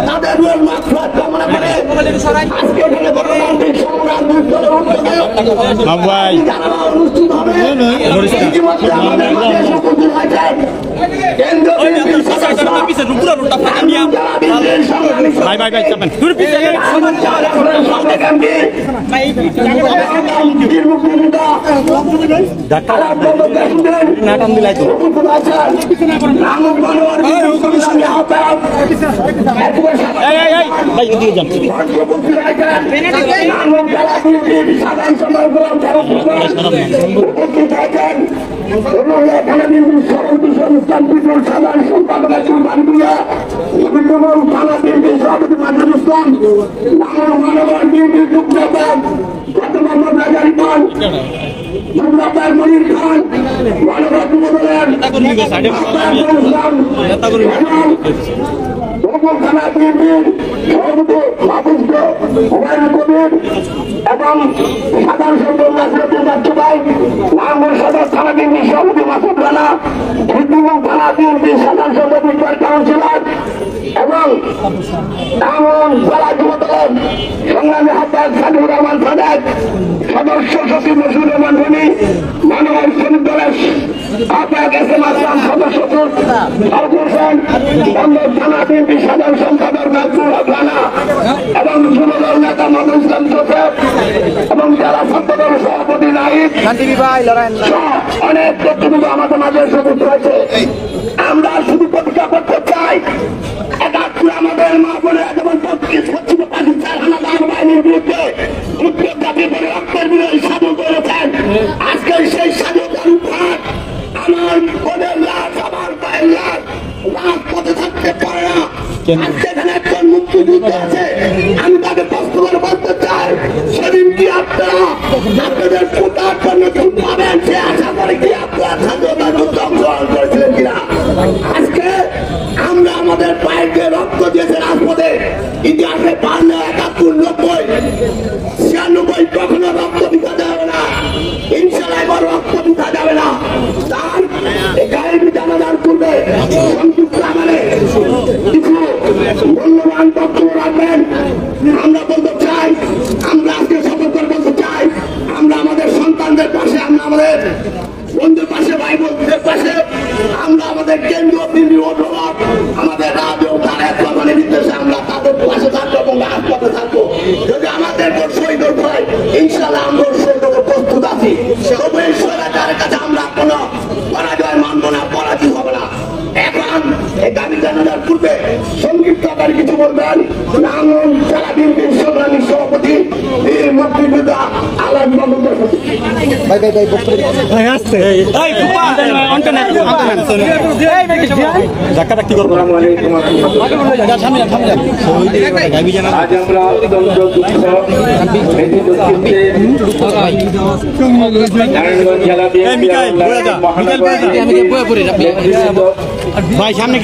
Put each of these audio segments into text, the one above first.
তাদের রুল মাফরাত কামনা করে আজকে এখানে গণতান্ত্রিক সংগ্রাম অনুষ্ঠিত হবে। ইতিমধ্যে আমাদের মাঝে উপস্থিত হয়েছেন সাধারণ সম্পাদক থানা বিএনপি সভাপতি মাজহারুল ইসলাম, মহানগর বিএনপি যুগ্ম মোহাম্মদ রাজার খান, মনির খান, মহানগর যুবদলের থানা বিএনপির সভাপতি মাহফুজ হুমায়ুন কবির এবং সাধারণ সম্পাদক নাসিরউদ্দিন বাচ্চুভাই, নারায়ণগঞ্জ সদর থানা বিএনপি সভাপতি মাসুদ রানা, থানা বিএনপি সাধারণ সম্পাদক কাউন্সিলর এবং নারায়ণগঞ্জ জেলা যুবদলের সংগ্রামী আহ্বায়ক সাজিদুর রহমান সাদেক, সদস্য সচিব মশিউর রহমান রনি, মানব শ্রমিক দলের আহ্বায়ক এস এম আসলাম, সদস্য সচিব ফারুক হোসেন, বন্দর থানা বিএনপি সাধারণ সম্পাদক নাজমুল হক রানা এবং যুবদল নেতা মোহাম্মদ ইসলাম জোসেফ এবং জেলা ছাত্রদল সভাপতি নাহিদ অনেক ব্যক্তিবর্গ আমাদের মাঝে উপস্থিত রয়েছে। আমরা শুধু প্রতিজ্ঞা করতে চাই, একাত্তরে আমাদের মা বোনেরা যেমন পশ্চিম পাকিস্তান হানাদার বাহিনীর বিরুদ্ধে উত্তর জাতি করে রক্তের বিরোধী স্বাধীন করেছেন। আজকে সেই স্বাধীনতার উপহার আমার বোনের লাশ, আমার ভাইয়ের লাশ রাজপথে থাকতে পারে না। সেখানে একজন মুক্তিযুদ্ধ আছে, আমি তাকে প্রশ্ন করে বলতে চাই, সেদিন কি আপনারা আপনাদের কোটার জন্য কি পাবেন সে আশা করে কি আপনারা স্বাধীনতার যুদ্ধে অংশগ্রহণ করেছিলেন কিনা? আজকে আমরা আমাদের পায়ের যে রক্ত দিয়েছে রাজপথে, ইতিহাসে 52, 71, 90, 96 কখনো রক্ত দিতে যাবে না, ইনশাআল্লাহ এবার রক্ত দিতে যাবে না। তার এই গায়েবী জানাজার পূর্বে সংযুক্ত আমাদের কিছু মূল্যবান বক্তব্য রাখবেন। আমরা বলতে চাই, আমরা আজকে শপথ করে বলতে চাই, আমরা আমাদের সন্তানদের পাশে, আমরা আমাদের বন্ধুর পাশে, ভাই বোনদের পাশে, আমরা আমাদের কেন্দ্রীয় দিল্লি অভিভাবক আমাদের রাজ্য তারা প্রমাণের নির্দেশে আমরা তাদের পাশে থাকবো এবং রাজপথে থাকবো। যদি আমাদের শহীদ হয় ইনশাআল্লাহ আমরা শহীদ প্রস্তুত আছি। তবে এই সরকারের কাছে আমরা কোনো পরাজয় মানবো না, পরাজিত হবে না। এখন এই দাবি জানানোর পূর্বে সংক্ষিপ্ত আকারে কিছু বলবেন নারায়ণগঞ্জ জেলা বিএনপির সংগ্রামী সভাপতি বীর মুক্তিযোদ্ধা আলম মোহাম্মদ ভাই সামনে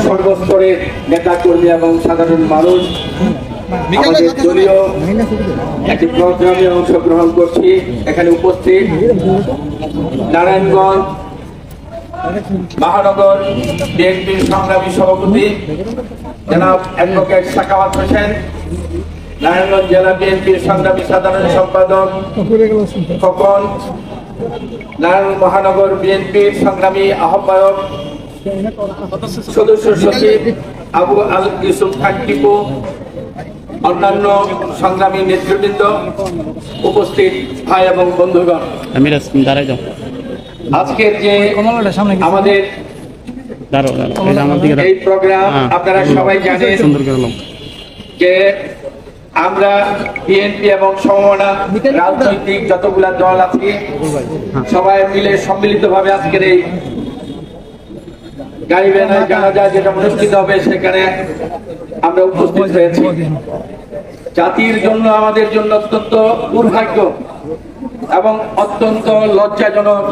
সর্বস্তরের নেতা কর্মী এবং সাধারণ মানুষ আমাদের দলীয় একটি প্রোগ্রামে অংশগ্রহণ করছি। এখানে উপস্থিত নারায়ণগঞ্জ মহানগর বিএনপির সংগ্রামী সভাপতি জনাব অ্যাডভোকেট সাখাওয়াত হোসেন, নারায়ণগঞ্জ জেলা বিএনপির সংগ্রামী সাধারণ সম্পাদক খোকন, নারায়ণগঞ্জ মহানগর বিএনপির সংগ্রামী আহ্বায়ক সদস্য সচিব আবু আল ইউসুফ খান টিপু, অন্যান্য সংগ্রামী নেতৃবৃন্দ, উপস্থিত ভাই এবং বন্ধুগণ, আজকের যে আমাদের এই প্রোগ্রাম আপনারা সবাই জানেন যে আমরা বিএনপি এবং সমমনা রাজনৈতিক যতগুলা দল আছে সবাই মিলে সম্মিলিতভাবে আজকের এই গাইবেনার জানাজা যেটা অনুষ্ঠিত হবে সেখানে আমরা উপস্থিত হয়েছি। জাতির জন্য, আমাদের জন্য অত্যন্ত দুর্ভাগ্য এবং অত্যন্ত লজ্জাজনক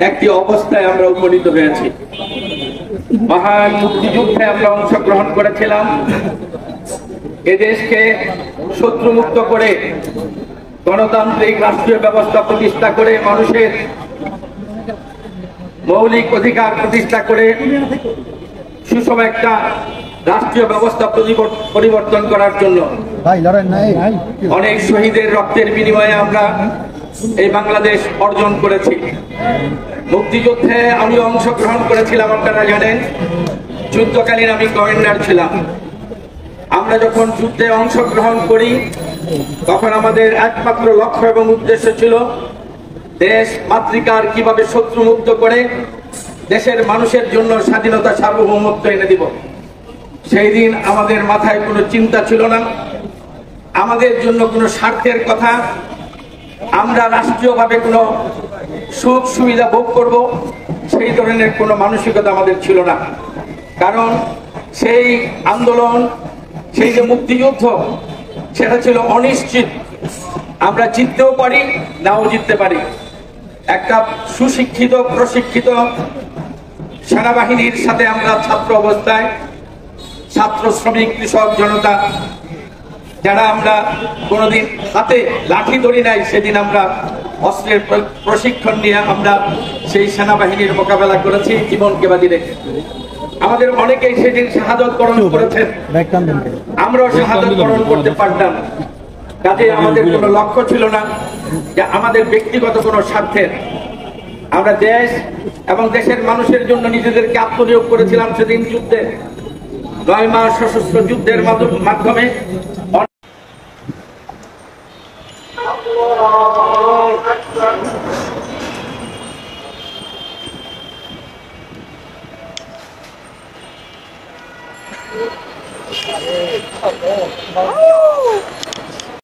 একটি অবস্থায় আমরা উপনীত হয়েছি। মহান মুক্তিযুদ্ধে আমরা অংশগ্রহণ করেছিলাম, এদেশকে শত্রুমুক্ত করে গণতান্ত্রিক রাষ্ট্রীয় ব্যবস্থা প্রতিষ্ঠা করে মানুষের মৌলিক অধিকার প্রতিষ্ঠা করে সুষম একটা রাষ্ট্রীয় ব্যবস্থা পরিবর্তন করার জন্য অনেক শহীদের রক্তের বিনিময়ে আমরা এই বাংলাদেশ অর্জন করেছি। মুক্তিযুদ্ধে আমি অংশগ্রহণ করেছিলাম, আপনারা জানেন। যুদ্ধকালীন আমি কমান্ডার ছিলাম। আমরা যখন যুদ্ধে অংশগ্রহণ করি তখন আমাদের একমাত্র লক্ষ্য এবং উদ্দেশ্য ছিল দেশ মাতৃকার কিভাবে শত্রুমুক্ত করে দেশের মানুষের জন্য স্বাধীনতা সার্বভৌমত্ব এনে দিব। সেই দিন আমাদের মাথায় কোনো চিন্তা ছিল না, আমাদের জন্য কোনো স্বার্থের কথা, আমরা রাষ্ট্রীয়ভাবে কোনো সুখ সুবিধা ভোগ করব, সেই ধরনের কোনো মানসিকতা আমাদের ছিল না। কারণ সেই আন্দোলন, সেই যে মুক্তিযুদ্ধ, সেটা ছিল অনিশ্চিত। আমরা জিততেও পারি, নাও জিততে পারি। একটা সুশিক্ষিত প্রশিক্ষিত সেনাবাহিনীর সাথে আমরা ছাত্র অবস্থায়, ছাত্র শ্রমিক কৃষক জনতা যারা আমরা কোনোদিন হাতে লাঠি ধরি নাই, সেদিন আমরা অস্ত্রের প্রশিক্ষণ নিয়ে আমরা সেই সেনাবাহিনীর মোকাবেলা করেছি জীবনকে বাজি রেখে। আমাদের অনেকেই সেদিন শাহাদত বরণ করেছেন, আমরাও শাহাদত বরণ করতে পারতাম। কাজে আমাদের কোনো লক্ষ্য ছিল না যে আমাদের ব্যক্তিগত কোনো স্বার্থের। আমরা দেশ এবং দেশের মানুষের জন্য নিজেদেরকে আত্মনিয়োগ করেছিলাম সেদিন যুদ্ধে। 9 মাস সশস্ত্র যুদ্ধের মাধ্যমে